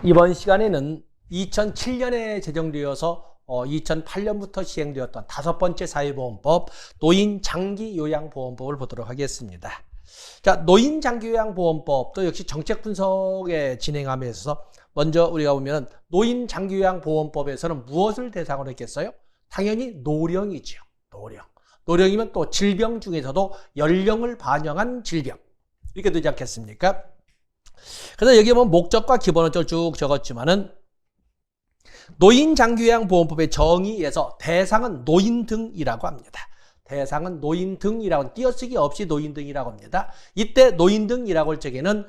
이번 시간에는 2007년에 제정되어서 2008년부터 시행되었던 5번째 사회보험법 노인장기요양보험법을 보도록 하겠습니다. 자, 노인장기요양보험법도 역시 정책 분석에 진행하면서 먼저 우리가 보면 노인장기요양보험법에서는 무엇을 대상으로 했겠어요? 당연히 노령이죠. 노령. 노령이면 또 질병 중에서도 연령을 반영한 질병. 이렇게 되지 않겠습니까? 그래서 여기 보면 목적과 기본을 쭉 적었지만은 노인장기요양보험법의 정의에서 대상은 노인 등이라고 합니다. 대상은 노인 등이라고, 띄어쓰기 없이 노인 등이라고 합니다. 이때 노인 등이라고 할 적에는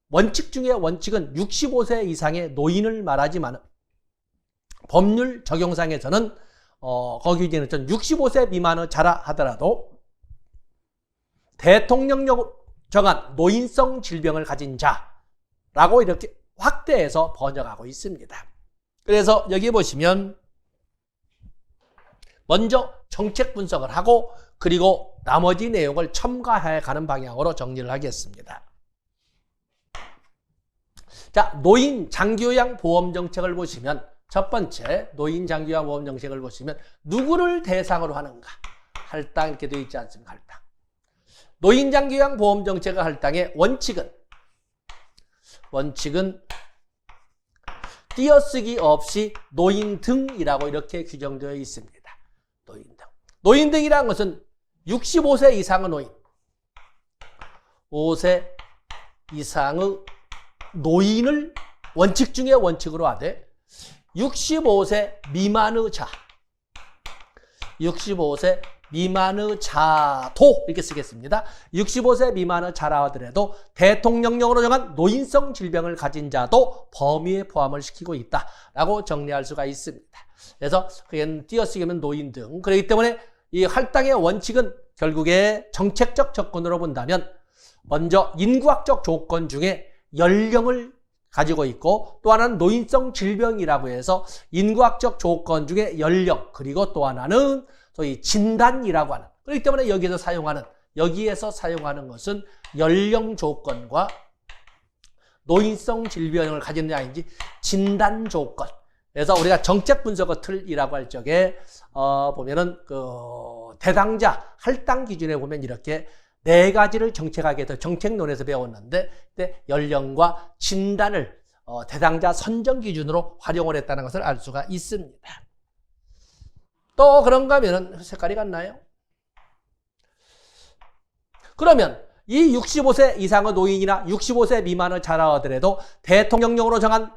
원칙 중에 원칙은 65세 이상의 노인을 말하지만 법률 적용상에서는 거기 이제는 65세 미만의 자라 하더라도 대통령령으로 정한 노인성 질병을 가진 자라고 이렇게 확대해서 번역하고 있습니다. 그래서 여기 보시면 먼저 정책 분석을 하고 그리고 나머지 내용을 첨가해 가는 방향으로 정리를 하겠습니다. 자, 노인 장기요양 보험 정책을 보시면 첫 번째 노인 장기요양 보험 정책을 보시면 누구를 대상으로 하는가? 할당 이렇게 되어 있지 않습니까? 할당. 노인 장기요양 보험 정책의 할당의 원칙은 띄어쓰기 없이 노인 등이라고 이렇게 규정되어 있습니다. 노인 등. 노인 등이라는 것은 65세 이상의 노인, 5세 이상의 노인을 원칙 중에 원칙으로 하되 65세 미만의 자, 65세 미만의 자도 이렇게 쓰겠습니다. 65세 미만의 자라 하더라도 대통령령으로 정한 노인성 질병을 가진 자도 범위에 포함을 시키고 있다라고 정리할 수가 있습니다. 그래서 그게 띄어쓰기면 노인 등. 그렇기 때문에 이 할당의 원칙은 결국에 정책적 접근으로 본다면 먼저 인구학적 조건 중에 연령을 가지고 있고 또 하나는 노인성 질병이라고 해서 인구학적 조건 중에 연령 그리고 또 하나는 소위 진단이라고 하는, 그렇기 때문에 여기에서 사용하는 것은 연령 조건과 노인성 질병을 가졌느냐 아닌지 진단 조건. 그래서 우리가 정책 분석의 틀이라고 할 적에 보면은 그 대상자 할당 기준에 보면 이렇게 4가지를 정책하게 돼서 정책론에서 배웠는데 그때 연령과 진단을 대상자 선정 기준으로 활용을 했다는 것을 알 수가 있습니다. 또 그런가 하면은 색깔이 같나요? 그러면 이 65세 이상의 노인이나 65세 미만의 자라 하더라도 대통령령으로 정한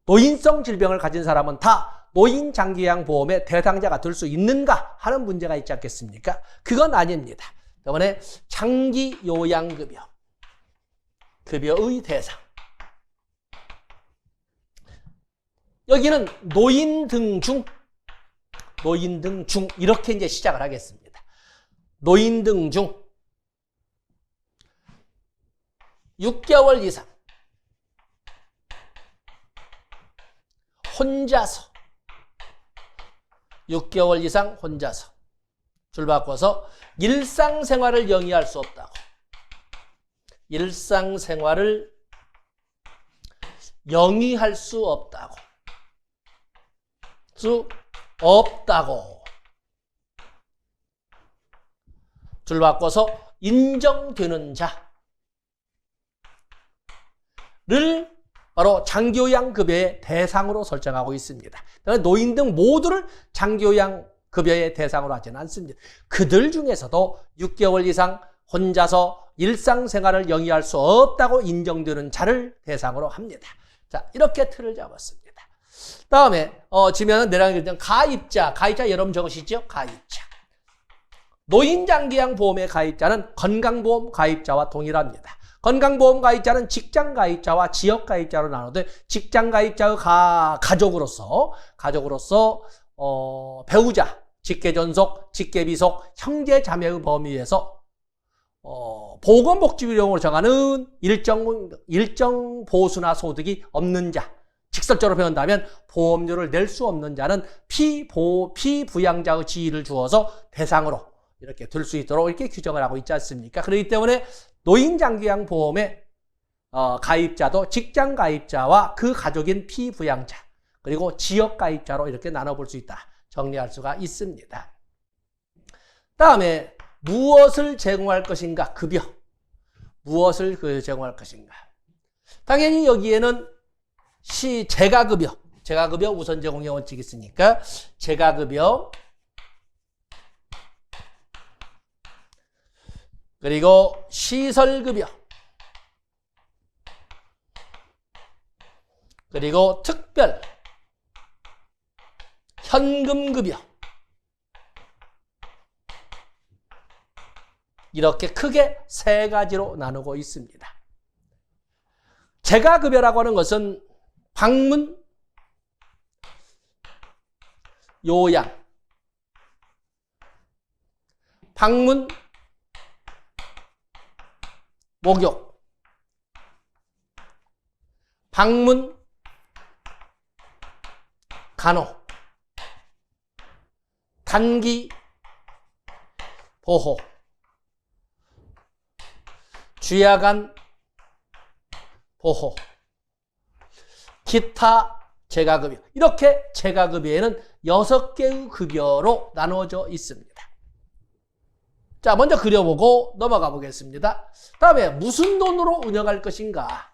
노인성 질병을 가진 사람은 다 노인 장기요양보험의 대상자가 될 수 있는가 하는 문제가 있지 않겠습니까? 그건 아닙니다. 때문에 장기요양급여의 대상. 여기는 노인 등 중 이렇게 이제 시작을 하겠습니다. 노인 등 중 6개월 이상 혼자서 6개월 이상 혼자서 줄 바꿔서 일상생활을 영위할 수 없다고. 일상생활을 영위할 수 없다고. 줄 바꿔서 인정되는 자를 바로 장기요양급여의 대상으로 설정하고 있습니다. 노인 등 모두를 장기요양급여의 대상으로 하지는 않습니다. 그들 중에서도 6개월 이상 혼자서 일상생활을 영위할 수 없다고 인정되는 자를 대상으로 합니다. 자, 이렇게 틀을 잡았습니다. 다음에 지면은 내랑 가입자 여러분 적으시죠? 가입자. 노인장기요양보험의 가입자는 건강보험 가입자와 동일합니다. 건강보험 가입자는 직장가입자와 지역가입자로 나누되 직장가입자의 가족으로서 배우자, 직계존속, 직계비속, 형제자매의 범위에서 보건복지비용으로 정하는 일정 보수나 소득이 없는 자, 직설적으로 표현한다면 보험료를 낼 수 없는 자는 피부양자의 지위를 주어서 대상으로 이렇게 될 수 있도록 이렇게 규정을 하고 있지 않습니까? 그렇기 때문에 노인장기요양보험의 가입자도 직장 가입자와 그 가족인 피부양자, 그리고 지역 가입자로 이렇게 나눠볼 수 있다. 정리할 수가 있습니다. 다음에 무엇을 제공할 것인가? 급여. 무엇을 제공할 것인가? 당연히 여기에는 재가급여 우선 제공의 원칙이 있으니까 재가급여, 그리고 시설급여, 그리고 특별, 현금급여, 이렇게 크게 세 가지로 나누고 있습니다. 재가급여라고 하는 것은 방문, 요양, 방문, 목욕, 방문, 간호, 단기 보호, 주야간 보호, 기타 재가급여, 이렇게 재가급여에는 6개의 급여로 나누어져 있습니다. 자, 먼저 그려보고 넘어가 보겠습니다. 다음에 무슨 돈으로 운영할 것인가?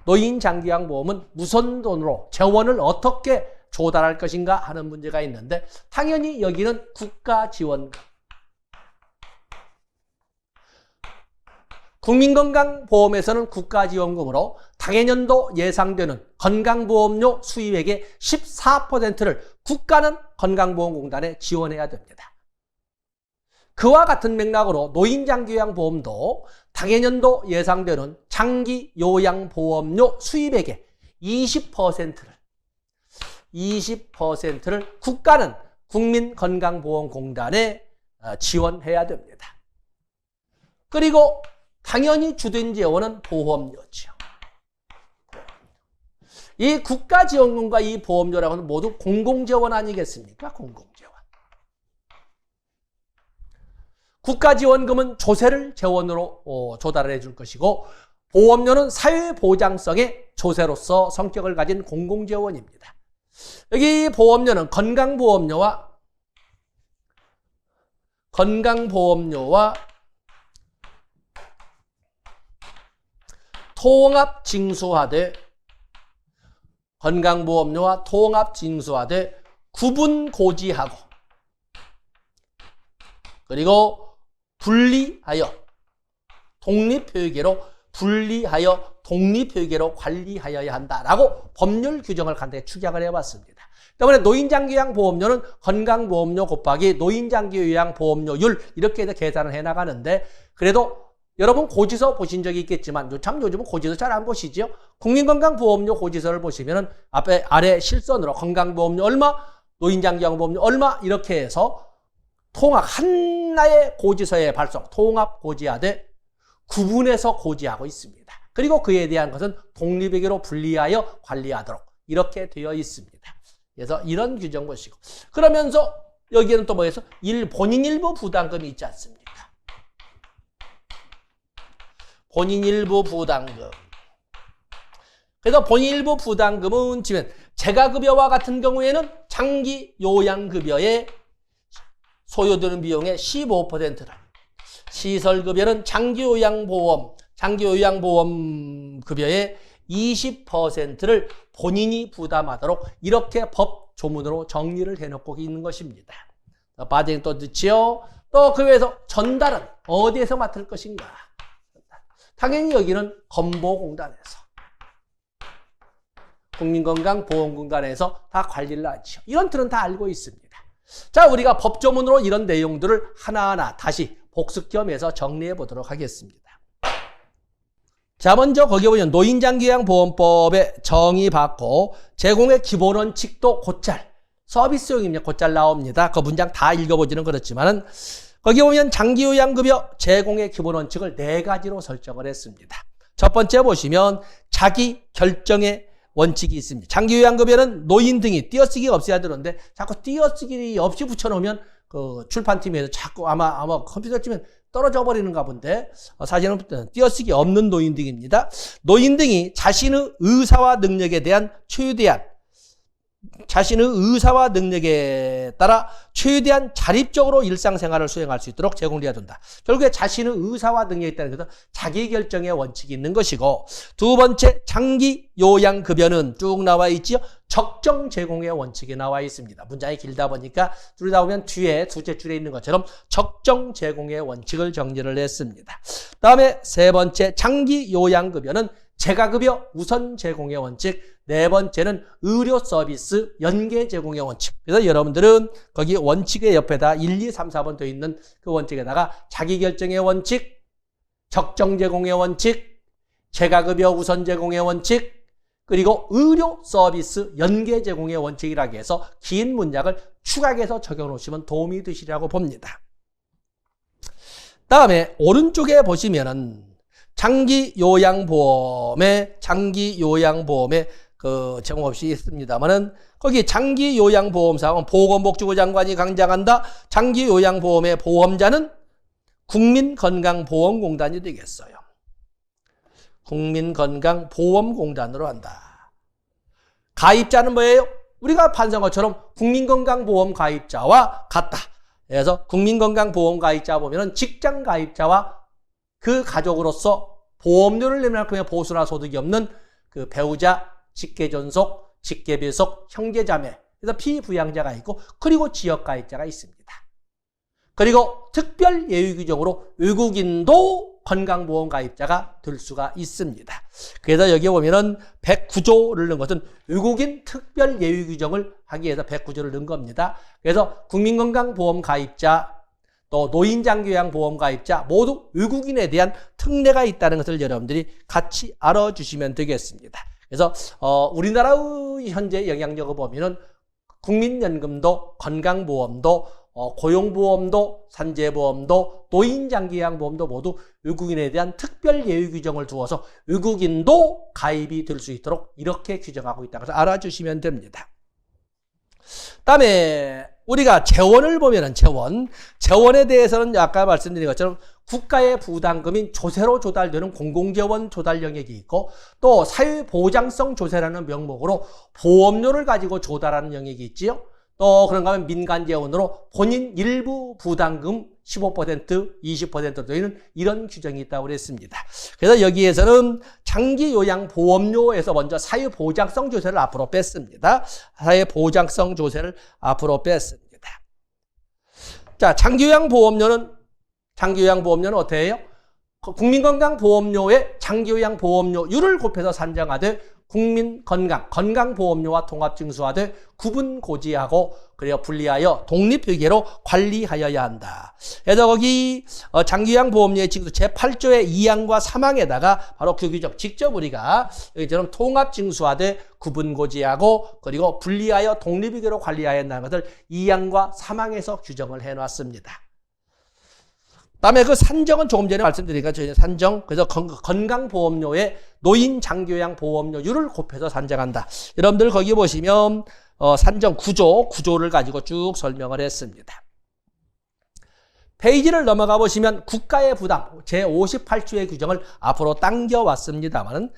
노인장기요양보험은 무슨 돈으로 재원을 어떻게 조달할 것인가 하는 문제가 있는데, 당연히 여기는 국가지원금, 국민건강보험에서는 국가지원금으로 당해년도 예상되는 건강보험료 수입액의 14%를 국가는 건강보험공단에 지원해야 됩니다. 그와 같은 맥락으로 노인장기요양보험도 당해년도 예상되는 장기요양보험료 수입액의 20%를 국가는 국민건강보험공단에 지원해야 됩니다. 그리고 당연히 주된 재원은 보험료죠. 이 국가지원금과 이 보험료라고 하는 모두 공공재원 아니겠습니까? 공공재원. 국가지원금은 조세를 재원으로 조달을 해줄 것이고, 보험료는 사회보장성의 조세로서 성격을 가진 공공재원입니다. 여기 보험료는 건강보험료와 통합징수화돼, 건강보험료와 통합징수화돼 구분고지하고, 그리고 분리하여 독립회계로 관리하여야 한다라고 법률 규정을 간단히 축약을 해봤습니다. 때문에 노인장기요양보험료는 건강보험료 곱하기 노인장기요양보험료율, 이렇게 해서 계산을 해나가는데, 그래도 여러분 고지서 보신 적이 있겠지만 참 요즘은 고지서 잘 안 보시죠? 국민건강보험료 고지서를 보시면은 아래 실선으로 건강보험료 얼마, 노인장기요양보험료 얼마, 이렇게 해서 통합, 하나의 고지서의 발송, 통합고지하되 구분해서 고지하고 있습니다. 그리고 그에 대한 것은 독립회계로 분리하여 관리하도록 이렇게 되어 있습니다. 그래서 이런 규정 보시고, 그러면서 여기에는 또 뭐해서 본인 일부 부담금이 있지 않습니까? 본인 일부 부담금. 그래서 본인 일부 부담금은 지금 재가급여와 같은 경우에는 장기요양급여에 소요되는 비용의 15%를, 시설급여는 장기요양보험 급여의 20%를 본인이 부담하도록 이렇게 법 조문으로 정리를 해놓고 있는 것입니다. 빠진 또 듣지요. 또 그 외에서 전달은 어디에서 맡을 것인가? 당연히 여기는 건보공단에서, 국민건강보험공단에서 다 관리를 하죠. 이런 틀은 다 알고 있습니다. 자, 우리가 법조문으로 이런 내용들을 하나하나 다시 복습 겸해서 정리해 보도록 하겠습니다. 자, 먼저 거기 보면 노인장기요양보험법에 정의 받고 제공의 기본 원칙도 곧잘, 서비스용입니다. 곧잘 나옵니다. 그 문장 다 읽어보지는 그렇지만은 거기 보면 장기요양급여 제공의 기본 원칙을 4가지로 설정을 했습니다. 첫 번째 보시면 자기 결정의 원칙이 있습니다. 장기요양급여는 노인 등이 띄어쓰기가 없어야 되는데 자꾸 띄어쓰기 없이 붙여놓으면 그 출판팀에서 자꾸 아마 컴퓨터 치면 떨어져 버리는가 본데 사실은 띄어쓰기 없는 노인등입니다. 노인등이 자신의 의사와 능력에 따라 최대한 자립적으로 일상생활을 수행할 수 있도록 제공되어야 된다. 결국에 자신의 의사와 능력에 따른 것은 자기결정의 원칙이 있는 것이고, 두 번째 장기 요양급여는 쭉 나와 있지요. 적정 제공의 원칙이 나와 있습니다. 문장이 길다 보니까 줄이다 보면 뒤에 두째 줄에 있는 것처럼 적정 제공의 원칙을 정리를 했습니다. 다음에 세 번째 장기 요양급여는 재가급여 우선 제공의 원칙, 네 번째는 의료 서비스 연계 제공의 원칙. 그래서 여러분들은 거기 원칙의 옆에다 1, 2, 3, 4번 되어 있는 그 원칙에다가 자기결정의 원칙, 적정 제공의 원칙, 재가급여 우선 제공의 원칙, 그리고 의료 서비스 연계 제공의 원칙이라고 해서 긴 문장을 추가해서 적용해 놓으시면 도움이 되시리라고 봅니다. 다음에 오른쪽에 보시면은 장기 요양보험에 그 제공 없이 있습니다만은 거기 장기 요양보험사항은 보건복지부 장관이 강장한다. 장기 요양보험의 보험자는 국민건강보험공단이 되겠어요. 국민건강보험공단으로 한다. 가입자는 뭐예요? 우리가 판사한 것처럼 국민건강보험 가입자와 같다. 그래서 국민건강보험 가입자 보면은 직장 가입자와 그 가족으로서 보험료를 내는 만큼의 보수나 소득이 없는 그 배우자, 직계존속, 직계배속, 형제자매, 그래서 피부양자가 있고, 그리고 지역가입자가 있습니다. 그리고 특별 예외 규정으로 외국인도 건강보험 가입자가 될 수가 있습니다. 그래서 여기 보면은 109조를 넣은 것은 외국인 특별 예외 규정을 하기 위해서 109조를 넣은 겁니다. 그래서 국민건강보험 가입자, 또 노인장기요양보험 가입자 모두 외국인에 대한 특례가 있다는 것을 여러분들이 같이 알아주시면 되겠습니다. 그래서 우리나라의 현재 영향력을 보면은 국민연금도, 건강보험도, 고용보험도, 산재보험도, 노인장기요양보험도 모두 외국인에 대한 특별 예외 규정을 두어서 외국인도 가입이 될 수 있도록 이렇게 규정하고 있다는 것을 알아주시면 됩니다. 다음에 우리가 재원을 보면은 재원에 대해서는 아까 말씀드린 것처럼 국가의 부담금인 조세로 조달되는 공공재원 조달 영역이 있고, 또 사회보장성 조세라는 명목으로 보험료를 가지고 조달하는 영역이 있지요. 또 그런가 하면 민간재원으로 본인 일부 부담금 15%, 20% 되는 이런 규정이 있다고 그랬습니다. 그래서 여기에서는 장기요양보험료에서 먼저 사회보장성 조세를 앞으로 뺐습니다. 사회보장성 조세를 앞으로 뺐습니다. 자, 장기요양보험료는 어떻게 해요? 국민건강보험료에 장기요양보험료율을 곱해서 산정하되 건강보험료와 통합징수하되 구분고지하고 그리고 분리하여 독립회계로 관리하여야 한다. 그래서 거기 장기요양보험료의 징수 제8조의 2항과 3항에다가 바로 그 규정 직접 우리가 여기처럼 통합징수하되 구분고지하고 그리고 분리하여 독립회계로 관리하여야 한다는 것을 2항과 3항에서 규정을 해놨습니다. 다음에 그 산정은 조금 전에 말씀드리니까 저희 산정, 그래서 건강보험료에 노인장기요양보험료율을 곱해서 산정한다. 여러분들 거기 보시면 산정 구조를 가지고 쭉 설명을 했습니다. 페이지를 넘어가 보시면 국가의 부담 제58조의 규정을 앞으로 당겨왔습니다만은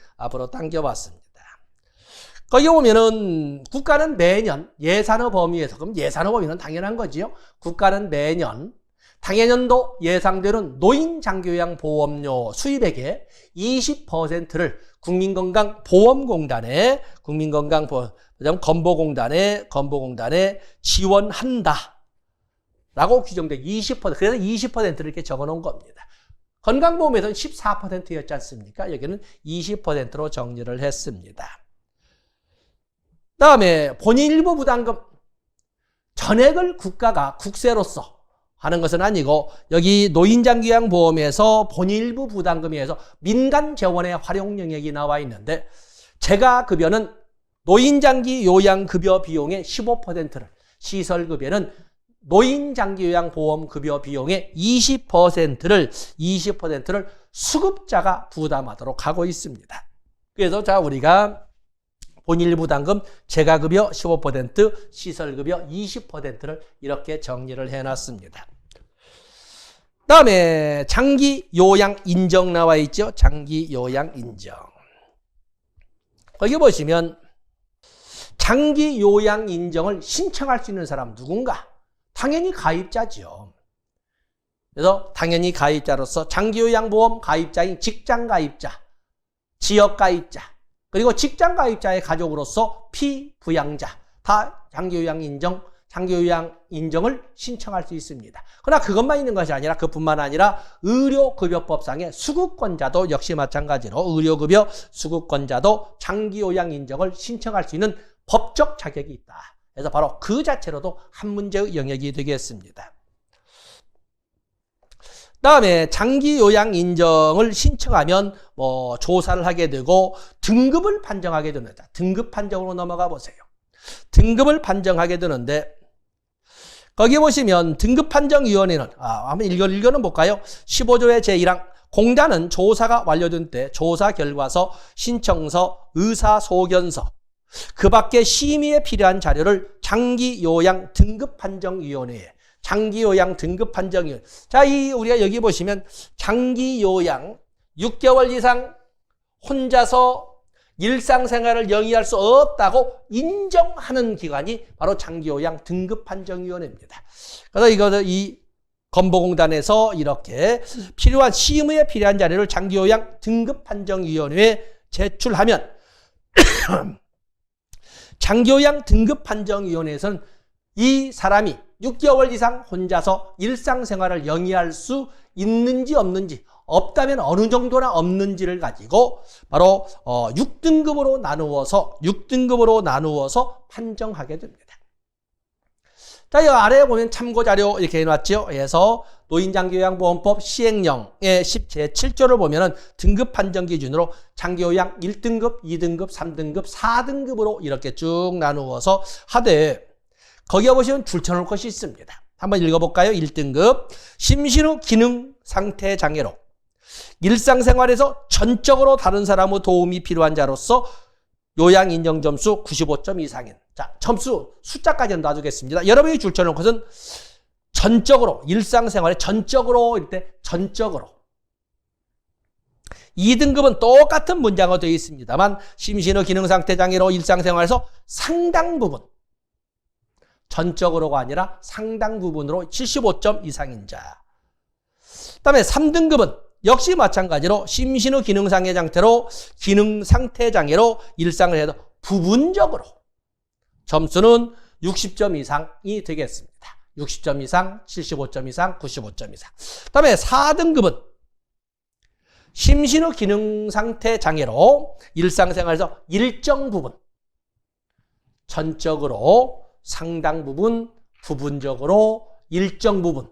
거기 보면은 국가는 매년 예산의 범위에서, 그럼 예산의 범위는 당연한 거지요. 국가는 매년 당해년도 예상되는 노인장기요양보험료 수입액의 20%를 국민건강보험공단에 지원한다 라고 규정된 20%, 그래서 20%를 이렇게 적어 놓은 겁니다. 건강보험에서는 14%였지 않습니까? 여기는 20%로 정리를 했습니다. 다음에 본인 일부 부담금 전액을 국가가 국세로서 하는 것은 아니고, 여기 노인장기요양보험에서 본인 일부 부담금에서 민간재원의 활용 영역이 나와 있는데, 재가급여는 노인장기요양급여 비용의 15%를, 시설급여는 노인장기요양보험급여 비용의 20%를 수급자가 부담하도록 하고 있습니다. 그래서 자, 우리가 본인 부담금, 재가급여 15%, 시설급여 20%를 이렇게 정리를 해놨습니다. 다음에 장기 요양 인정 나와 있죠. 장기 요양 인정. 여기 보시면 장기 요양 인정을 신청할 수 있는 사람 누군가? 당연히 가입자죠. 그래서 당연히 가입자로서 장기요양보험 가입자인 직장가입자, 지역가입자, 그리고 직장가입자의 가족으로서 피부양자 다 장기요양 인정을 신청할 수 있습니다. 그러나 그것만 있는 것이 아니라 그뿐만 아니라 의료급여법상의 수급권자도 역시 마찬가지로 의료급여 수급권자도 장기요양 인정을 신청할 수 있는 법적 자격이 있다. 그래서 바로 그 자체로도 한 문제의 영역이 되겠습니다. 다음에 장기요양 인정을 신청하면 조사를 하게 되고 등급을 판정하게 됩니다. 등급 판정으로 넘어가 보세요. 등급을 판정하게 되는데 거기 보시면 등급판정위원회는 한번 읽어는 볼까요? 15조의 제1항 공단은 조사가 완료된 때 조사 결과서, 신청서, 의사소견서 그 밖에 심의에 필요한 자료를 장기요양 등급판정위원회에 장기요양 등급판정위원회. 자, 우리가 여기 보시면 장기요양 6개월 이상 혼자서 일상생활을 영위할 수 없다고 인정하는 기관이 바로 장기요양 등급판정위원회입니다. 그래서 이 건보공단에서 이렇게 필요한 심의에 필요한 자료를 장기요양 등급판정위원회에 제출하면 장기요양 등급판정위원회에서는 이 사람이 6개월 이상 혼자서 일상생활을 영위할 수 있는지 없는지, 없다면 어느 정도나 없는지를 가지고 바로 6등급으로 나누어서 판정하게 됩니다. 자, 이 아래에 보면 참고자료 이렇게 해놨죠. 그래서 노인장기요양보험법 시행령의 17조를 보면은 등급 판정 기준으로 장기요양 1등급, 2등급, 3등급, 4등급으로 이렇게 쭉 나누어서 하되 거기에 보시면 줄쳐놓을 것이 있습니다. 한번 읽어볼까요? 1등급 심신후 기능 상태 장애로 일상생활에서 전적으로 다른 사람의 도움이 필요한 자로서 요양 인정 점수 95점 이상인. 자, 점수 숫자까지는 놔두겠습니다. 여러분이 줄쳐놓은 것은 전적으로, 일상생활에 전적으로, 이때 전적으로. 2등급은 똑같은 문장으로 되어 있습니다만 심신의 기능상태 장애로 일상생활에서 상당 부분, 전적으로가 아니라 상당 부분으로 75점 이상인 자. 그 다음에 3등급은 역시 마찬가지로 심신의 기능상의 상태로 기능상태 장애로 일상을 해도 부분적으로 점수는 60점 이상이 되겠습니다. 60점 이상, 75점 이상, 95점 이상. 그 다음에 4등급은 심신의 기능상태 장애로 일상생활에서 일정 부분, 전적으로, 상당 부분, 부분적으로, 일정 부분.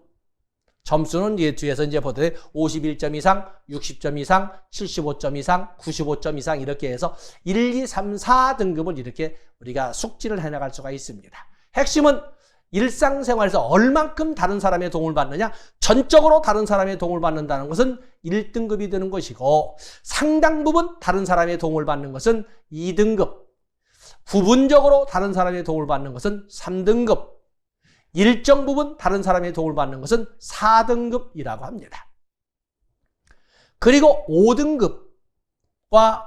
점수는 뒤에서 이제 보듯 51점 이상, 60점 이상, 75점 이상, 95점 이상 이렇게 해서 1, 2, 3, 4등급을 이렇게 우리가 숙지를 해나갈 수가 있습니다. 핵심은 일상생활에서 얼만큼 다른 사람의 도움을 받느냐, 전적으로 다른 사람의 도움을 받는다는 것은 1등급이 되는 것이고 상당 부분 다른 사람의 도움을 받는 것은 2등급, 부분적으로 다른 사람의 도움을 받는 것은 3등급, 일정 부분 다른 사람의 도움을 받는 것은 4등급이라고 합니다. 그리고 5등급과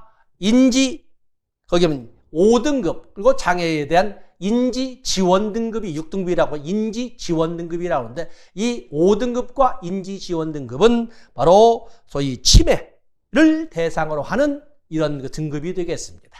거기 보면 5등급, 그리고 장애에 대한 인지 지원 등급이 6등급이라고 인지 지원 등급이라고 하는데 이 5등급과 인지 지원 등급은 바로 소위 치매를 대상으로 하는 이런 등급이 되겠습니다.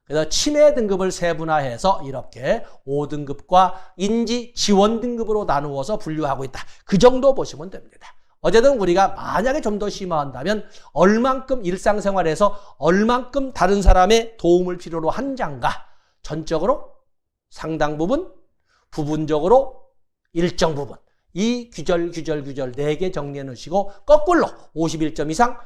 그래서 치매 등급을 세분화해서 이렇게 5등급과 인지 지원 등급으로 나누어서 분류하고 있다. 그 정도 보시면 됩니다. 어쨌든 우리가 만약에 좀 더 심화한다면 얼만큼 일상생활에서 얼만큼 다른 사람의 도움을 필요로 한 자인가, 전적으로, 상당 부분, 부분적으로, 일정 부분. 이 규절 4개 정리해 놓으시고 거꾸로 51점 이상,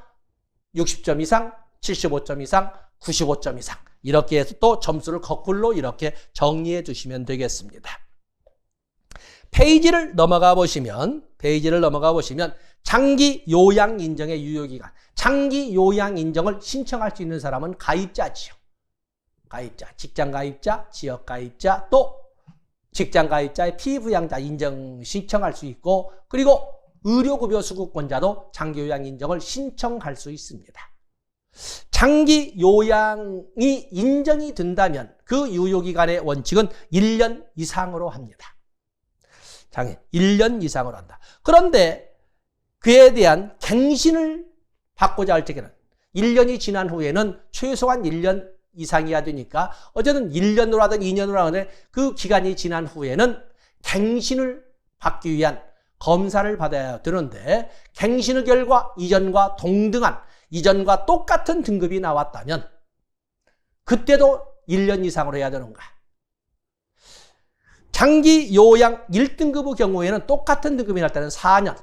60점 이상, 75점 이상, 95점 이상 이렇게 해서 또 점수를 거꾸로 이렇게 정리해 두시면 되겠습니다. 페이지를 넘어가 보시면 장기 요양 인정의 유효기간, 장기 요양 인정을 신청할 수 있는 사람은 가입자지요. 가입자, 직장 가입자, 지역 가입자, 또 직장 가입자의 피부양자 인정 신청할 수 있고, 그리고 의료급여 수급권자도 장기요양 인정을 신청할 수 있습니다. 장기 요양이 인정이 된다면 그 유효기간의 원칙은 1년 이상으로 합니다. 1년 이상으로 한다. 그런데 그에 대한 갱신을 받고자 할 적에는 1년이 지난 후에는 최소한 1년 이상이어야 되니까 어쨌든 1년으로 하든 2년으로 하든 그 기간이 지난 후에는 갱신을 받기 위한 검사를 받아야 되는데 갱신의 결과 이전과 동등한 이전과 똑같은 등급이 나왔다면 그때도 1년 이상으로 해야 되는가? 장기 요양 1등급의 경우에는 똑같은 등급이 날 때는 4년,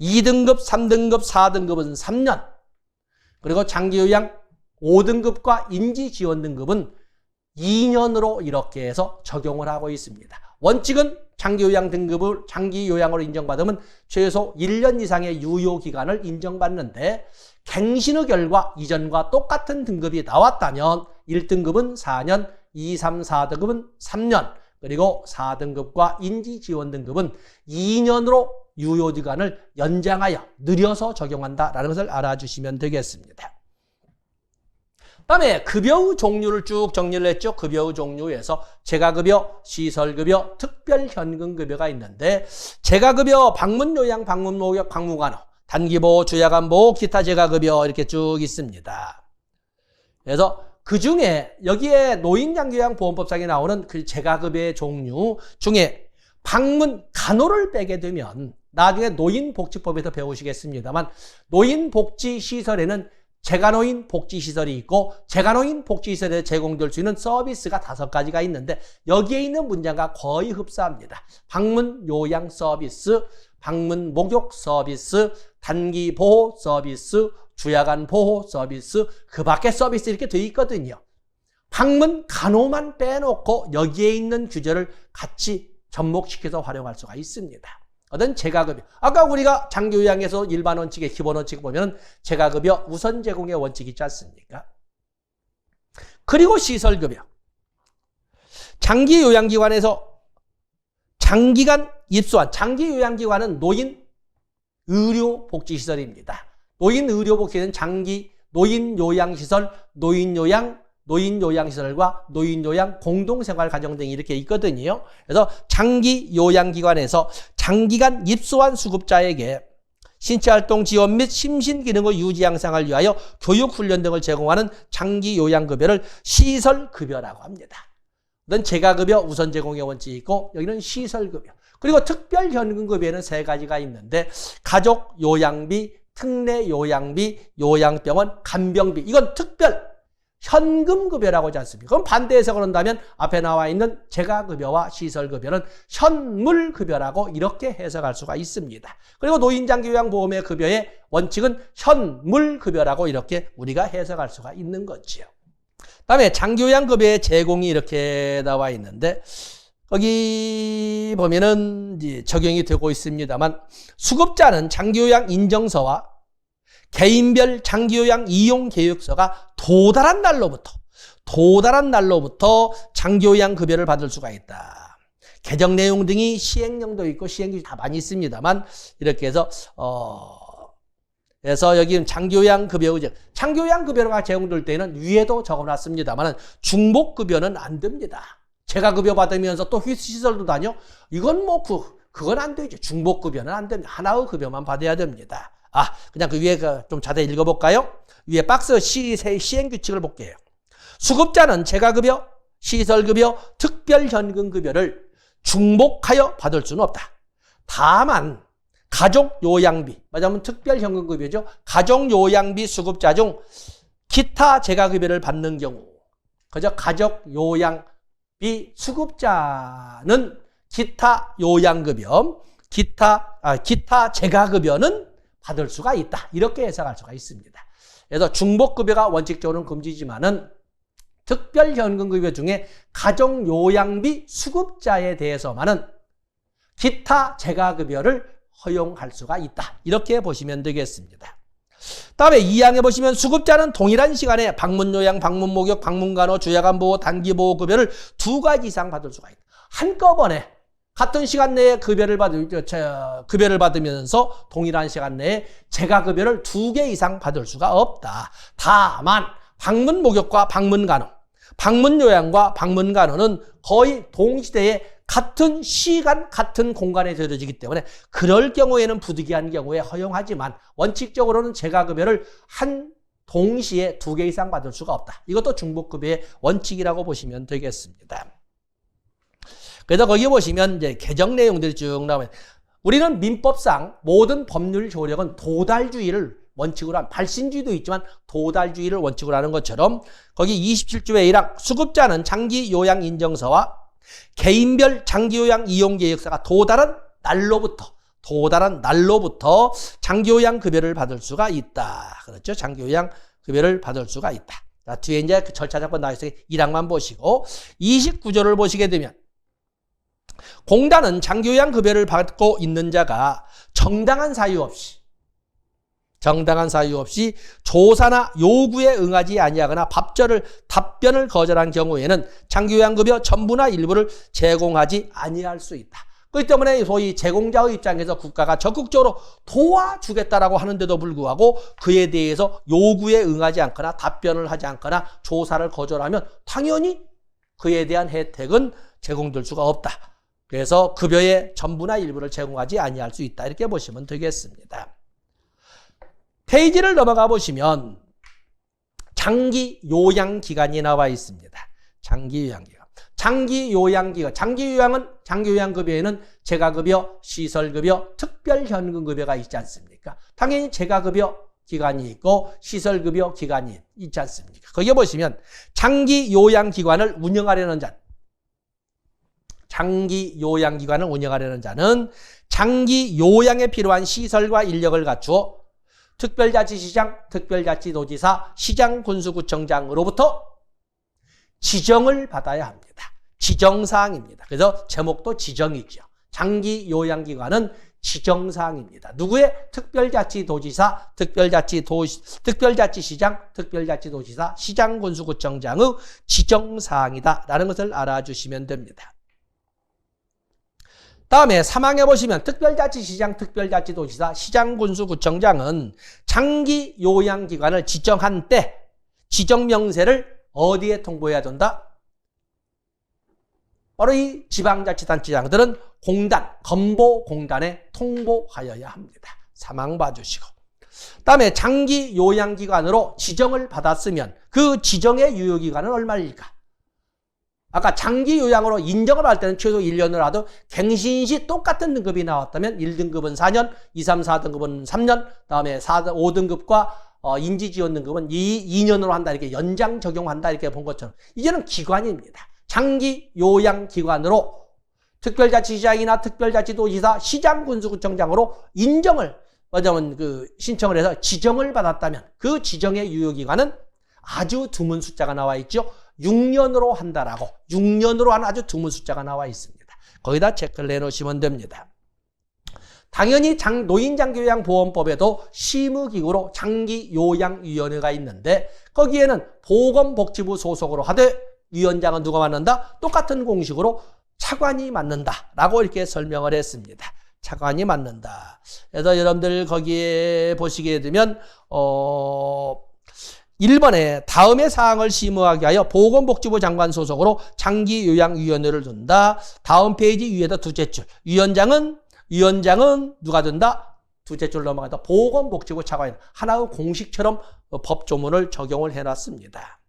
2등급, 3등급, 4등급은 3년, 그리고 장기 요양 5등급과 인지 지원 등급은 2년으로 이렇게 해서 적용을 하고 있습니다. 원칙은 장기 요양 등급을 장기 요양으로 인정받으면 최소 1년 이상의 유효 기간을 인정받는데 갱신의 결과 이전과 똑같은 등급이 나왔다면 1등급은 4년, 2, 3, 4등급은 3년, 그리고 4등급과 인지 지원 등급은 2년으로 유효 기간을 연장하여 늘려서 적용한다라는 것을 알아주시면 되겠습니다. 다음에 급여의 종류를 쭉 정리를 했죠. 급여의 종류에서 재가급여, 시설급여, 특별현금급여가 있는데 재가급여, 방문요양, 방문목욕, 방문간호, 단기보호, 주야간보호, 기타 재가급여 이렇게 쭉 있습니다. 그래서 그중에 여기에 노인장기요양보험법상에 나오는 그 재가급여의 종류 중에 방문간호를 빼게 되면 나중에 노인복지법에서 배우시겠습니다만 노인복지시설에는 재가노인 복지시설이 있고 재가노인 복지시설에 제공될 수 있는 서비스가 5가지가 있는데 여기에 있는 문장과 거의 흡사합니다. 방문 요양 서비스, 방문 목욕 서비스, 단기 보호 서비스, 주야간 보호 서비스, 그 밖에 서비스 이렇게 되어 있거든요. 방문 간호만 빼놓고 여기에 있는 규제를 같이 접목시켜서 활용할 수가 있습니다. 어떤 재가급여. 아까 우리가 장기요양에서 일반 원칙의 기본 원칙 보면 재가급여 우선 제공의 원칙이 있지 않습니까? 그리고 시설급여. 장기요양기관에서 장기간 입소한 장기요양기관은 노인 의료복지시설입니다. 노인 의료복지는 장기 노인요양시설, 노인요양시설과 노인요양 공동생활가정 등이 이렇게 있거든요. 그래서 장기요양기관에서 장기간 입소한 수급자에게 신체활동 지원 및 심신기능의 유지 향상을 위하여 교육훈련 등을 제공하는 장기요양급여를 시설급여라고 합니다. 이건 재가급여 우선 제공의 원칙이 있고 여기는 시설급여. 그리고 특별현금급여에는 3가지가 있는데 가족요양비, 특례요양비, 요양병원, 간병비. 이건 특별 현금급여라고 하지 않습니까? 그럼 반대해서 그런다면 앞에 나와 있는 재가급여와 시설급여는 현물급여라고 이렇게 해석할 수가 있습니다. 그리고 노인장기요양보험의 급여의 원칙은 현물급여라고 이렇게 우리가 해석할 수가 있는 거지요. 다음에 장기요양급여의 제공이 이렇게 나와 있는데 여기 보면은 이제 적용이 되고 있습니다만 수급자는 장기요양 인정서와 개인별 장기요양 이용 계획서가 도달한 날로부터 장기요양 급여를 받을 수가 있다. 개정 내용 등이 시행령도 있고 시행규칙 다 많이 있습니다만 이렇게 해서 그래서 여기는 장기요양 급여 의제. 장기요양 급여가 제공될 때는 위에도 적어놨습니다만 중복급여는 안 됩니다. 제가 급여 받으면서 또 시설도 다녀? 이건 뭐 그건 안 되죠. 중복급여는 안 됩니다. 하나의 급여만 받아야 됩니다. 그냥 그 위에 좀 자세히 읽어볼까요? 위에 박스 시행규칙을 볼게요. 수급자는 재가급여, 시설급여, 특별현금급여를 중복하여 받을 수는 없다. 다만 가족요양비, 말하자면 특별현금급여죠. 가족요양비 수급자 중 기타 재가급여를 받는 경우, 그저 가족요양비 수급자는 기타 요양급여, 기타 재가급여는 받을 수가 있다. 이렇게 해석할 수가 있습니다. 그래서 중복급여가 원칙적으로는 금지지만은 특별현금급여 중에 가정요양비 수급자에 대해서만은 기타 재가급여를 허용할 수가 있다. 이렇게 보시면 되겠습니다. 다음에 2항에 보시면 수급자는 동일한 시간에 방문요양, 방문목욕, 방문간호, 주야간보호, 단기보호급여를 2가지 이상 받을 수가 있다. 한꺼번에 같은 시간 내에 급여를 받으면서 동일한 시간 내에 재가급여를 2개 이상 받을 수가 없다. 다만 방문 목욕과 방문 간호, 방문 요양과 방문 간호는 거의 동시대에 같은 시간, 같은 공간에 저려지기 때문에 그럴 경우에는 부득이한 경우에 허용하지만 원칙적으로는 재가급여를 한 동시에 2개 이상 받을 수가 없다. 이것도 중복급여의 원칙이라고 보시면 되겠습니다. 그래서 거기 보시면 이제 개정 내용들이 쭉 나오면 우리는 민법상 모든 법률 조력은 도달주의를 원칙으로 한 발신주의도 있지만 도달주의를 원칙으로 하는 것처럼 거기 27조의 1항 수급자는 장기 요양 인정서와 개인별 장기 요양 이용 계획서가 도달한 날로부터 장기 요양 급여를 받을 수가 있다. 그렇죠? 장기 요양 급여를 받을 수가 있다. 자, 뒤에 이제 그 절차작권 나와 있으니 1항만 보시고 29조를 보시게 되면 공단은 장기 요양 급여를 받고 있는 자가 정당한 사유 없이 조사나 요구에 응하지 아니하거나 답변을 거절한 경우에는 장기요양급여 전부나 일부를 제공하지 아니할 수 있다. 그렇기 때문에 소위 제공자의 입장에서 국가가 적극적으로 도와주겠다라고 하는데도 불구하고 그에 대해서 요구에 응하지 않거나 답변을 하지 않거나 조사를 거절하면 당연히 그에 대한 혜택은 제공될 수가 없다. 그래서 급여의 전부나 일부를 제공하지 아니할 수 있다. 이렇게 보시면 되겠습니다. 페이지를 넘어가 보시면 장기 요양 기간이 나와 있습니다. 장기 요양 기간. 장기 요양 급여에는 재가급여, 시설급여, 특별현금급여가 있지 않습니까? 당연히 재가급여 기간이 있고 시설급여 기간이 있지 않습니까? 거기에 보시면 장기 요양 기관을 운영하려는 자는 장기 요양에 필요한 시설과 인력을 갖추어 특별자치시장, 특별자치도지사, 시장군수구청장으로부터 지정을 받아야 합니다. 지정사항입니다. 그래서 제목도 지정이죠. 장기 요양기관은 지정사항입니다. 누구의? 특별자치도지사, 특별자치시장, 특별자치도지사, 시장군수구청장의 지정사항이다라는 것을 알아주시면 됩니다. 다음에 3항에 보시면 특별자치시장, 특별자치도지사, 시장군수구청장은 장기 요양기관을 지정한 때 지정명세를 어디에 통보해야 된다? 바로 이 지방자치단체장들은 건보공단에 통보하여야 합니다. 3항 봐주시고. 다음에 장기 요양기관으로 지정을 받았으면 그 지정의 유효기간은 얼마일까? 아까 장기 요양으로 인정을 받을 때는 최소 1년을 하도 갱신시 똑같은 등급이 나왔다면 1등급은 4년, 2, 3, 4등급은 3년, 다음에 5등급과 인지지원 등급은 2년으로 한다. 이렇게 연장 적용한다. 이렇게 본 것처럼. 이제는 기관입니다. 장기 요양기관으로 특별자치시장이나 특별자치도지사, 시장군수구청장으로 신청을 해서 지정을 받았다면 그 지정의 유효기간은 아주 드문 숫자가 나와 있죠. 6년으로 한다라고 6년으로 하는 아주 드문 숫자가 나와 있습니다. 거기다 체크를 내놓으시면 됩니다. 당연히 노인장기요양보험법에도 심의기구로 장기요양위원회가 있는데 거기에는 보건복지부 소속으로 하되 위원장은 누가 맡는다? 똑같은 공식으로 차관이 맡는다라고 이렇게 설명을 했습니다. 차관이 맡는다. 그래서 여러분들 거기에 보시게 되면 1번에 다음의 사항을 심의하기 위하여 보건복지부 장관 소속으로 장기요양위원회를 둔다. 다음 페이지 위에다 둘째 줄. 위원장은 누가 둔다? 둘째 줄 넘어가다 보건복지부 차관이 하나의 공식처럼 법조문을 적용을 해놨습니다.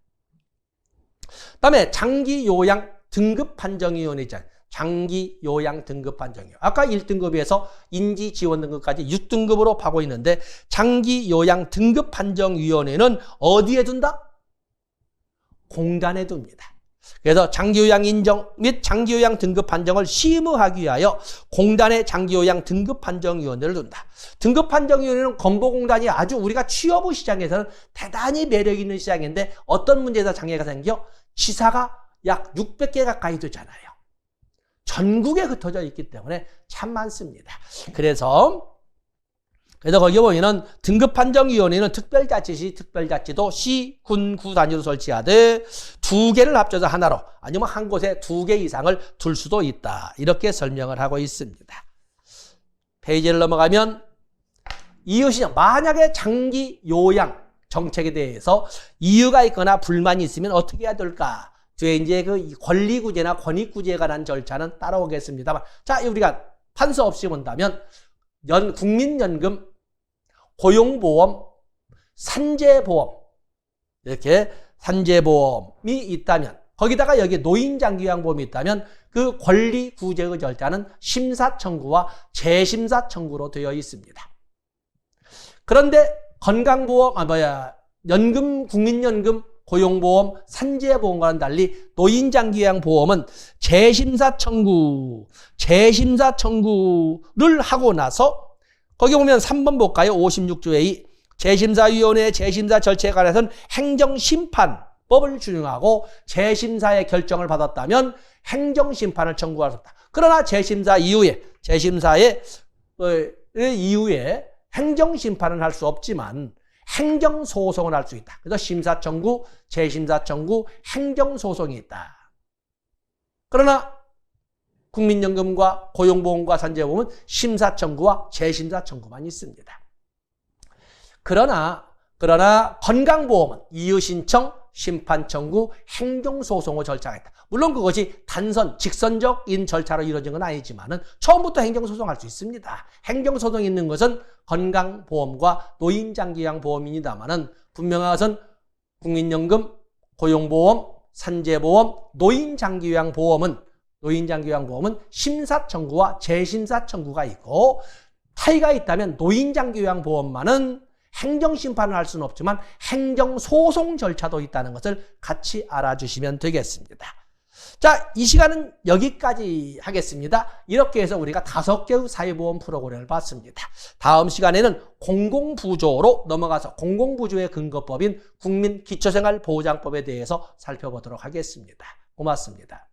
다음에 장기요양 등급판정위원회장. 장기요양 등급판정위원회. 아까 1등급에서 인지지원 등급까지 6등급으로 파고 있는데 장기요양 등급판정위원회는 어디에 둔다? 공단에 둡니다. 그래서 장기요양 인정 및 장기요양 등급 판정을 심의하기 위하여 공단의 장기요양 등급 판정위원회를 둔다. 등급 판정위원회는 건보공단이 아주 우리가 취업의 시장에서는 대단히 매력 있는 시장인데 어떤 문제에서 장애가 생겨? 지사가 약 600개 가까이 되잖아요. 전국에 흩어져 있기 때문에 참 많습니다. 그래서 그래서 거기 보면은 등급판정위원회는 특별자치시, 특별자치도, 시, 군, 구 단위로 설치하되 2개를 합쳐서 하나로 아니면 한 곳에 2개 이상을 둘 수도 있다. 이렇게 설명을 하고 있습니다. 페이지를 넘어가면 이유시정, 만약에 장기 요양 정책에 대해서 이유가 있거나 불만이 있으면 어떻게 해야 될까? 뒤에 이제 그 권리구제나 권익구제에 관한 절차는 따라오겠습니다만, 자, 우리가 판서 없이 본다면 국민연금, 고용보험, 산재보험, 이렇게 산재보험이 있다면, 거기다가 여기 노인장기요양보험이 있다면 그 권리구제의 절차는 심사청구와 재심사청구로 되어 있습니다. 그런데 건강보험, 연금, 국민연금, 고용보험, 산재보험과는 달리 노인장기요양보험은 재심사 청구를 하고 나서 거기 보면 3번 볼까요? 56조의 2. 재심사위원회의 재심사 절차에 관해서는 행정심판법을 준용하고 재심사의 결정을 받았다면 행정심판을 청구할 수 없다. 그러나 재심사 이후에 행정심판은 할 수 없지만 행정소송을 할 수 있다. 그래서 심사청구, 재심사청구, 행정소송이 있다. 그러나 국민연금과 고용보험과 산재보험은 심사청구와 재심사청구만 있습니다. 그러나 건강보험은 이유신청, 심판청구, 행정소송의 절차가 있다. 물론 그것이 직선적인 절차로 이루어진 건 아니지만은 처음부터 행정소송할 수 있습니다. 행정소송이 있는 것은 건강보험과 노인장기요양보험입니다만은 분명한 것은 국민연금, 고용보험, 산재보험, 노인장기요양보험은 심사청구와 재심사청구가 있고, 타이가 있다면 노인장기요양보험만은 행정심판을 할 수는 없지만 행정소송 절차도 있다는 것을 같이 알아주시면 되겠습니다. 자, 이 시간은 여기까지 하겠습니다. 이렇게 해서 우리가 5개의 사회보험 프로그램을 봤습니다. 다음 시간에는 공공부조로 넘어가서 공공부조의 근거법인 국민기초생활보장법에 대해서 살펴보도록 하겠습니다. 고맙습니다.